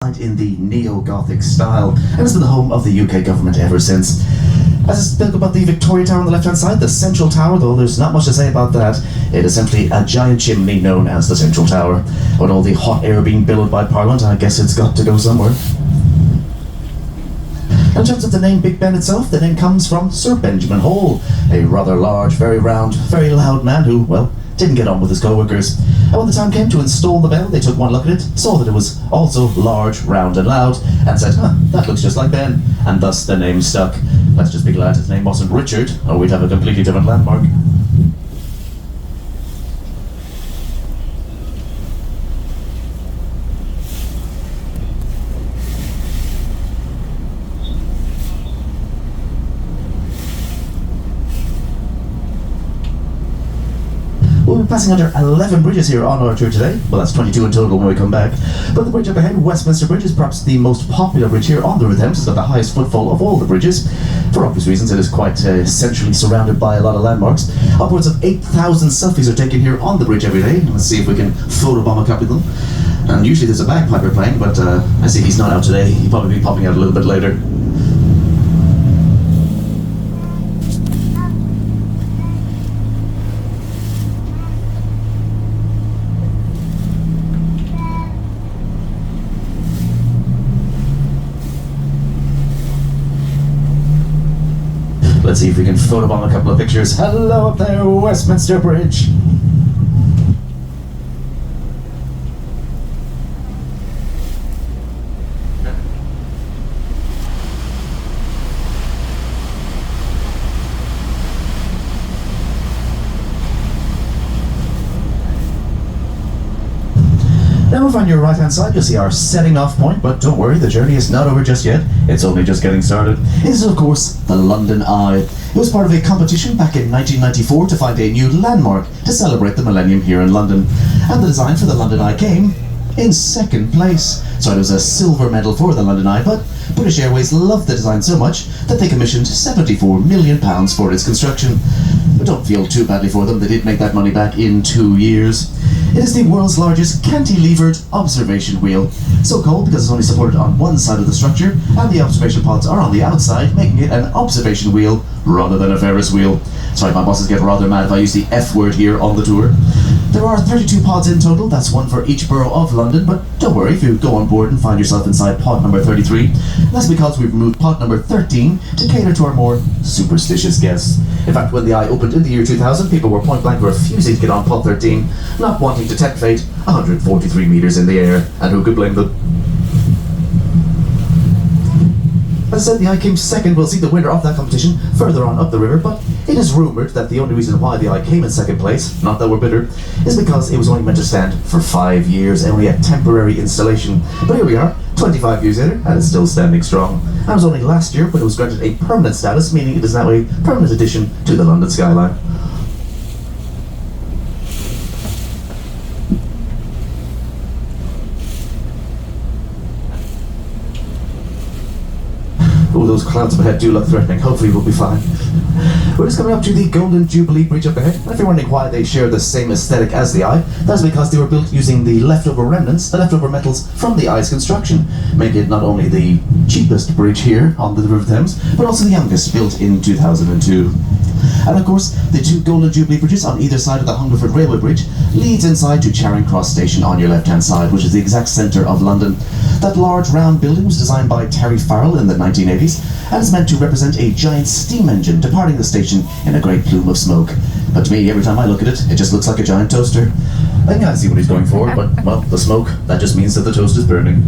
in the neo-Gothic style and has been the home of the UK government ever since. As I spoke about the Victoria Tower on the left-hand side, the Central Tower, though there's not much to say about that, it is simply a giant chimney known as the Central Tower. With all the hot air being billowed by Parliament, I guess it's got to go somewhere. In terms of the name Big Ben itself, the name comes from Sir Benjamin Hall, a rather large, very round, very loud man who, well, didn't get on with his co-workers. And when the time came to install the bell, they took one look at it, saw that it was also large, round and loud, and said, that looks just like Ben, and thus the name stuck. Let's just be glad his name wasn't Richard, or we'd have a completely different landmark. We'll be passing under 11 bridges here on our tour today. Well, that's 22 in total when we come back. But the bridge up ahead, Westminster Bridge, is perhaps the most popular bridge here on the River Thames. It's got the highest footfall of all the bridges. For obvious reasons, it is quite centrally surrounded by a lot of landmarks. Upwards of 8,000 selfies are taken here on the bridge every day. Let's see if we can photobomb a couple of them. And usually there's a bagpiper playing, but I see he's not out today. He'll probably be popping out a little bit later. Let's see if we can photobomb a couple of pictures. Hello up there, Westminster Bridge. Now over on your right hand side you'll see our setting off point, but don't worry, the journey is not over just yet. It's only just getting started. It is of course the London Eye. It was part of a competition back in 1994 to find a new landmark to celebrate the millennium here in London. And the design for the London Eye came in second place. So it was a silver medal for the London Eye, but British Airways loved the design so much that they commissioned £74 million for its construction. But don't feel too badly for them, they did make that money back in 2 years. It is the world's largest cantilevered observation wheel, so called because it's only supported on one side of the structure, and the observation pods are on the outside, making it an observation wheel rather than a Ferris wheel. Sorry, my bosses get rather mad if I use the F word here on the tour. There are 32 pods in total, that's one for each borough of London, but don't worry if you go on board and find yourself inside pod number 33. That's because we've removed pod number 13 to cater to our more superstitious guests. In fact, when the Eye opened in the year 2000, people were point blank refusing to get on pod 13, not wanting to tempt fate 143 metres in the air, and who could blame them? As I said, the Eye came second. We'll see the winner of that competition further on up the river, but it is rumoured that the only reason why the Eye came in second place, not that we're bitter, is because it was only meant to stand for 5 years, only a temporary installation. But here we are, 25 years later, and it's still standing strong. That was only last year, but it was granted a permanent status, meaning it is now a permanent addition to the London skyline. Oh, those clouds up ahead do look threatening. Hopefully we'll be fine. We're just coming up to the Golden Jubilee Bridge up ahead. And if you're wondering why they share the same aesthetic as the Eye, that's because they were built using the leftover remnants, the leftover metals from the Eye's construction, making it not only the cheapest bridge here on the River Thames, but also the youngest, built in 2002. And of course, the two Golden Jubilee bridges on either side of the Hungerford Railway Bridge leads inside to Charing Cross Station on your left-hand side, which is the exact centre of London. That large round building was designed by Terry Farrell in the 1980s and is meant to represent a giant steam engine departing the station in a great plume of smoke. But to me, every time I look at it, it just looks like a giant toaster. I can't see what he's going for, but, well, the smoke, that just means that the toast is burning.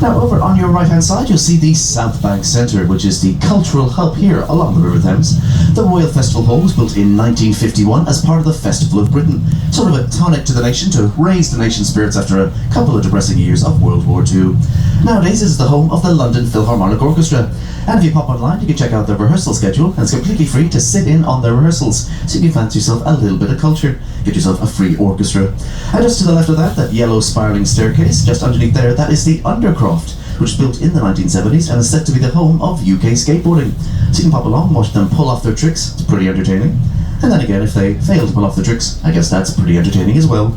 Now over on your right hand side you'll see the South Bank Centre, which is the cultural hub here along the River Thames. The Royal Festival Hall was built in 1951 as part of the Festival of Britain, sort of a tonic to the nation to raise the nation's spirits after a couple of depressing years of World War II. Nowadays it is the home of the London Philharmonic Orchestra, And if you pop online, you can check out the rehearsal schedule, and it's completely free to sit in on the rehearsals, so you can fancy yourself a little bit of culture, get yourself a free orchestra. And just to the left of that yellow spiralling staircase, just underneath there, that is the Undercroft, which was built in the 1970s and is said to be the home of UK skateboarding. So you can pop along, watch them pull off their tricks, it's pretty entertaining. And then again, if they fail to pull off the tricks, I guess that's pretty entertaining as well.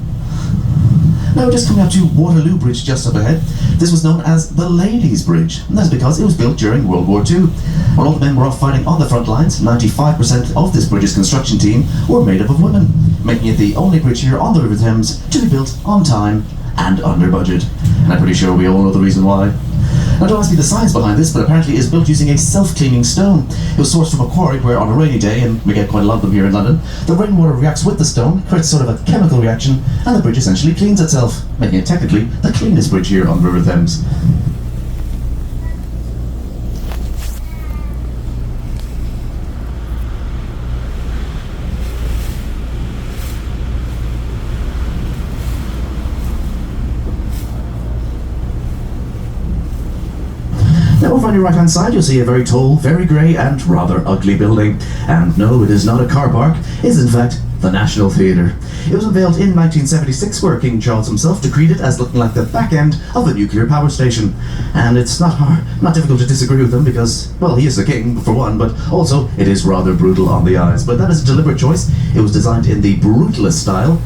Now we're just coming up to Waterloo Bridge just up ahead. This was known as the Ladies' Bridge, and that's because it was built during World War II. When all the men were off fighting on the front lines, 95% of this bridge's construction team were made up of women, making it the only bridge here on the River Thames to be built on time and under budget. And I'm pretty sure we all know the reason why. Now, don't ask me the science behind this, but apparently it is built using a self-cleaning stone. It was sourced from a quarry where on a rainy day, and we get quite a lot of them here in London, the rainwater reacts with the stone, creates sort of a chemical reaction, and the bridge essentially cleans itself, making it technically the cleanest bridge here on the River Thames. Now over on your right hand side you'll see a very tall, very grey and rather ugly building. And no, it is not a car park, it is in fact the National Theatre. It was unveiled in 1976 where King Charles himself decreed it as looking like the back end of a nuclear power station. And it's not difficult to disagree with him because, well, he is the king for one, but also it is rather brutal on the eyes. But that is a deliberate choice. It was designed in the brutalist style,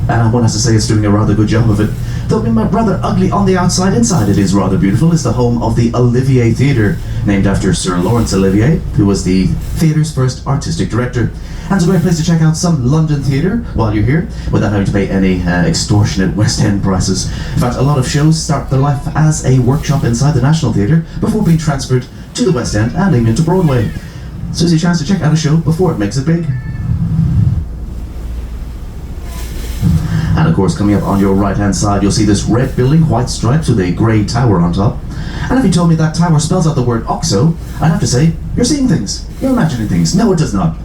and one has to say it's doing a rather good job of it. Though being rather ugly on the outside, inside it is rather beautiful. It's the home of the Olivier Theatre, named after Sir Laurence Olivier, who was the theatre's first artistic director. And it's a great place to check out some London theatre while you're here, without having to pay any extortionate West End prices. In fact, a lot of shows start their life as a workshop inside the National Theatre before being transferred to the West End and even to Broadway. So it's a chance to check out a show before it makes it big. And of course, coming up on your right hand side, you'll see this red building, white stripes with a grey tower on top. And if you told me that tower spells out the word OXO, I'd have to say, you're seeing things, you're imagining things. No, it does not.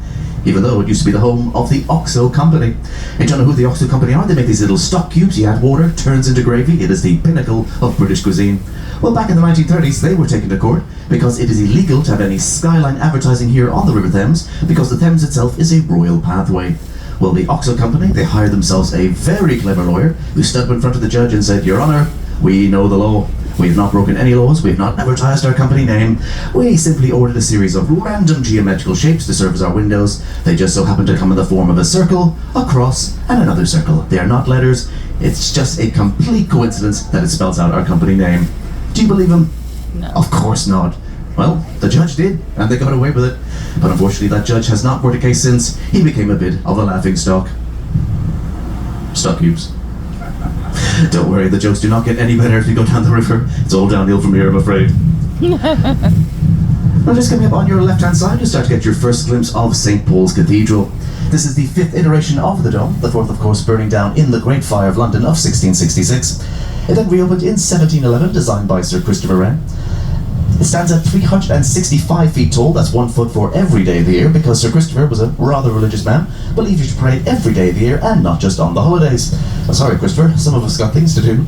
Even though it used to be the home of the OXO company. And you don't know who the OXO company are? They make these little stock cubes, you add water, turns into gravy. It is the pinnacle of British cuisine. Well, back in the 1930s, they were taken to court because it is illegal to have any skyline advertising here on the River Thames because the Thames itself is a royal pathway. Well, the OXO company, they hired themselves a very clever lawyer who stood up in front of the judge and said, "Your Honour, we know the law. We have not broken any laws. We have not advertised our company name. We simply ordered a series of random geometrical shapes to serve as our windows. They just so happen to come in the form of a circle, a cross, and another circle. They are not letters. It's just a complete coincidence that it spells out our company name." Do you believe him? No. Of course not. Well, the judge did, and they got away with it. But unfortunately, that judge has not worked a case since. He became a bit of a laughingstock. Stock cubes. Don't worry, the jokes do not get any better if you go down the river. It's all downhill from here, I'm afraid. Now, just coming up on your left-hand side, you start to get your first glimpse of St. Paul's Cathedral. This is the 5th iteration of the dome, the 4th, of course, burning down in the Great Fire of London of 1666. It then reopened in 1711, designed by Sir Christopher Wren. It stands at 365 feet tall, that's 1 foot for every day of the year, because Sir Christopher was a rather religious man, believed you should pray every day of the year and not just on the holidays. Sorry, Christopher, some of us got things to do.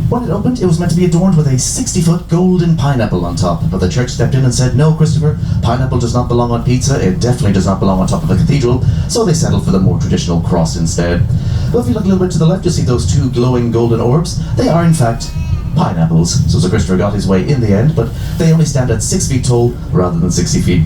When it opened, it was meant to be adorned with a 60-foot golden pineapple on top, but the church stepped in and said, "No, Christopher, pineapple does not belong on pizza, it definitely does not belong on top of a cathedral," so they settled for the more traditional cross instead. But if you look a little bit to the left, you'll see those two glowing golden orbs. They are, in fact, pineapples. So Sir Christopher got his way in the end, but they only stand at 6 feet tall rather than 60 feet.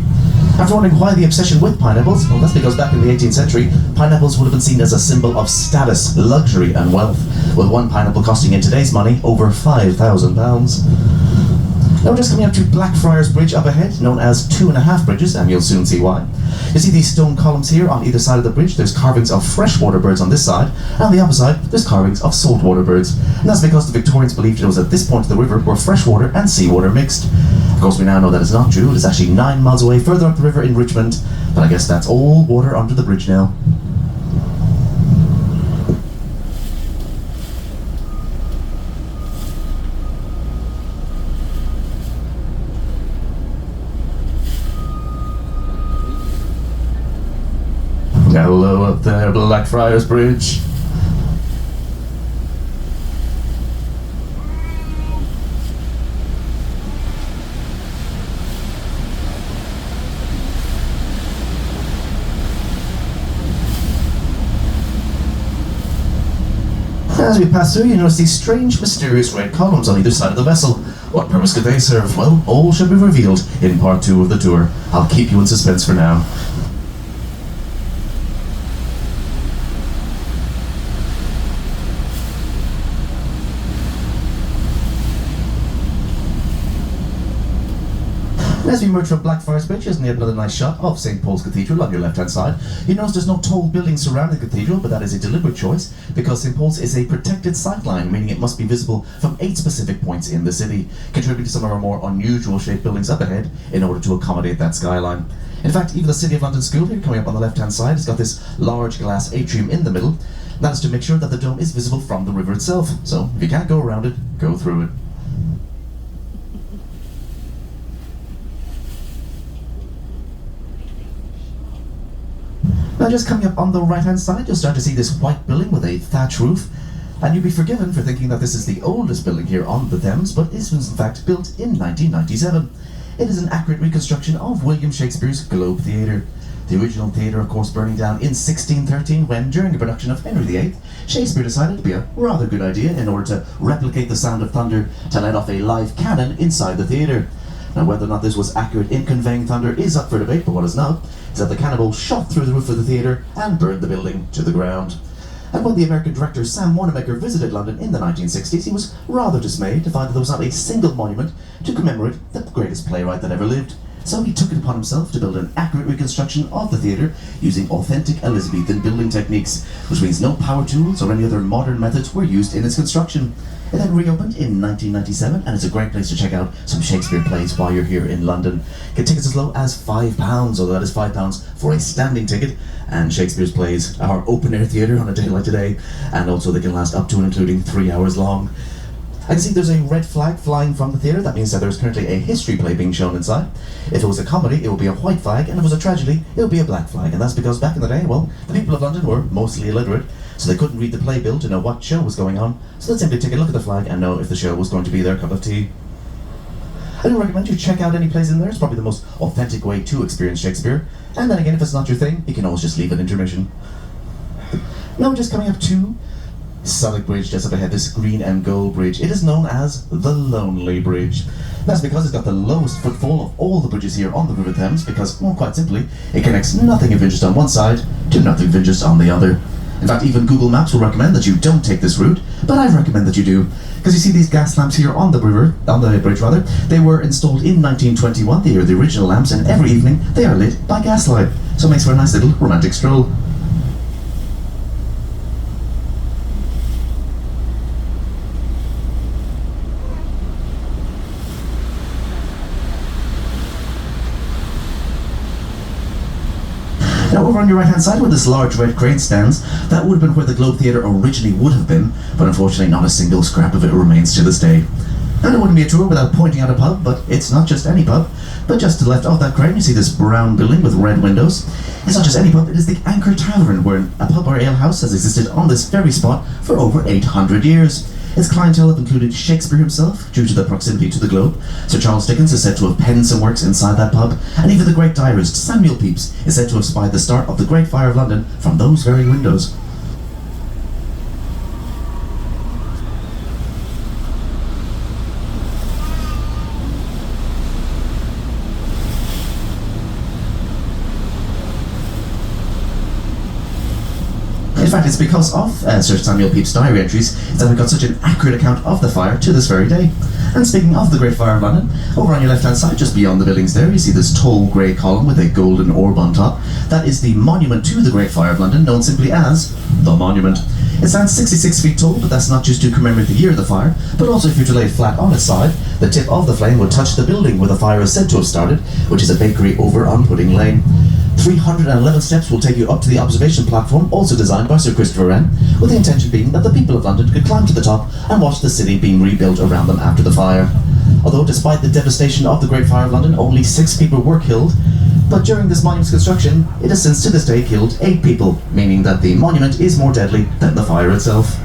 After wondering why the obsession with pineapples, well, that's because back in the 18th century, pineapples would have been seen as a symbol of status, luxury and wealth, with one pineapple costing in today's money over £5,000. Now we're just coming up to Blackfriars Bridge up ahead, known as 2.5 bridges, and you'll soon see why. You see these stone columns here on either side of the bridge. There's carvings of freshwater birds on this side, and on the other side, there's carvings of saltwater birds. And that's because the Victorians believed it was at this point of the river where freshwater and seawater mixed. Of course, we now know that it's not true. It is actually 9 miles away further up the river in Richmond, but I guess that's all water under the bridge now. Hello up there, Blackfriars Bridge. As we pass through, you notice these strange, mysterious red columns on either side of the vessel. What purpose could they serve? Well, all shall be revealed in part 2 of the tour. I'll keep you in suspense for now. As we emerge from Blackfriars Bridge, here's another nice shot of St. Paul's Cathedral on your left-hand side. You notice there's no tall building surrounding the cathedral, but that is a deliberate choice because St. Paul's is a protected sightline, meaning it must be visible from 8 specific points in the city, contributing to some of our more unusual shaped buildings up ahead in order to accommodate that skyline. In fact, even the City of London School here, coming up on the left-hand side, has got this large glass atrium in the middle. That is to make sure that the dome is visible from the river itself. So, if you can't go around it, go through it. Now just coming up on the right hand side, you'll start to see this white building with a thatch roof, and you'll be forgiven for thinking that this is the oldest building here on the Thames, but it was in fact built in 1997. It is an accurate reconstruction of William Shakespeare's Globe Theatre. The original theatre, of course, burning down in 1613 when, during a production of Henry VIII, Shakespeare decided it would be a rather good idea in order to replicate the sound of thunder to let off a live cannon inside the theatre. Now, whether or not this was accurate in conveying thunder is up for debate, but what is not is that the cannonball shot through the roof of the theatre and burned the building to the ground. And when the American director Sam Wanamaker visited London in the 1960s, he was rather dismayed to find that there was not a single monument to commemorate the greatest playwright that ever lived. So he took it upon himself to build an accurate reconstruction of the theatre using authentic Elizabethan building techniques, which means no power tools or any other modern methods were used in its construction. It then reopened in 1997 and it's a great place to check out some Shakespeare plays while you're here in London. Get tickets as low as £5, although that is £5 for a standing ticket, and Shakespeare's plays are open-air theatre on a day like today, and also they can last up to and including 3 hours long. I can see there's a red flag flying from the theatre. That means that there's currently a history play being shown inside. If it was a comedy, it would be a white flag, and if it was a tragedy, it would be a black flag. And that's because back in the day, well, the people of London were mostly illiterate, so they couldn't read the playbill to know what show was going on, so they'd simply take a look at the flag and know if the show was going to be their cup of tea. I do recommend you check out any plays in there. It's probably the most authentic way to experience Shakespeare. And then again, if it's not your thing, you can always just leave an intermission. Now we're just coming up to Southwark Bridge, just up ahead, this green and gold bridge. It is known as the Lonely Bridge. That's because it's got the lowest footfall of all the bridges here on the River Thames, because, well, quite simply, it connects nothing of interest on one side to nothing of interest on the other. In fact, even Google Maps will recommend that you don't take this route, but I recommend that you do. Because you see these gas lamps here on the bridge, they were installed in 1921. They are the original lamps, and every evening they are lit by gaslight. So it makes for a nice little romantic stroll. Now over on your right hand side where this large red crane stands, that would have been where the Globe Theatre originally would have been, but unfortunately not a single scrap of it remains to this day. And it wouldn't be a tour without pointing out a pub, but it's not just any pub. But just to the left of that crane you see this brown building with red windows. It's not just any pub, it is the Anchor Tavern, where a pub or ale house has existed on this very spot for over 800 years. Its clientele have included Shakespeare himself, due to the proximity to the Globe. Sir Charles Dickens is said to have penned some works inside that pub, and even the great diarist Samuel Pepys is said to have spied the start of the Great Fire of London from those very windows. In fact, it's because of Sir Samuel Pepys' diary entries that we've got such an accurate account of the fire to this very day. And speaking of the Great Fire of London, over on your left-hand side, just beyond the buildings there, you see this tall grey column with a golden orb on top. That is the monument to the Great Fire of London, known simply as the Monument. It stands 66 feet tall, but that's not just to commemorate the year of the fire, but also if you were to lay it flat on its side, the tip of the flame would touch the building where the fire is said to have started, which is a bakery over on Pudding Lane. 311 steps will take you up to the observation platform, also designed by Sir Christopher Wren, with the intention being that the people of London could climb to the top and watch the city being rebuilt around them after the fire. Although despite the devastation of the Great Fire of London, only 6 people were killed, but during this monument's construction, it has since to this day killed 8 people, meaning that the monument is more deadly than the fire itself.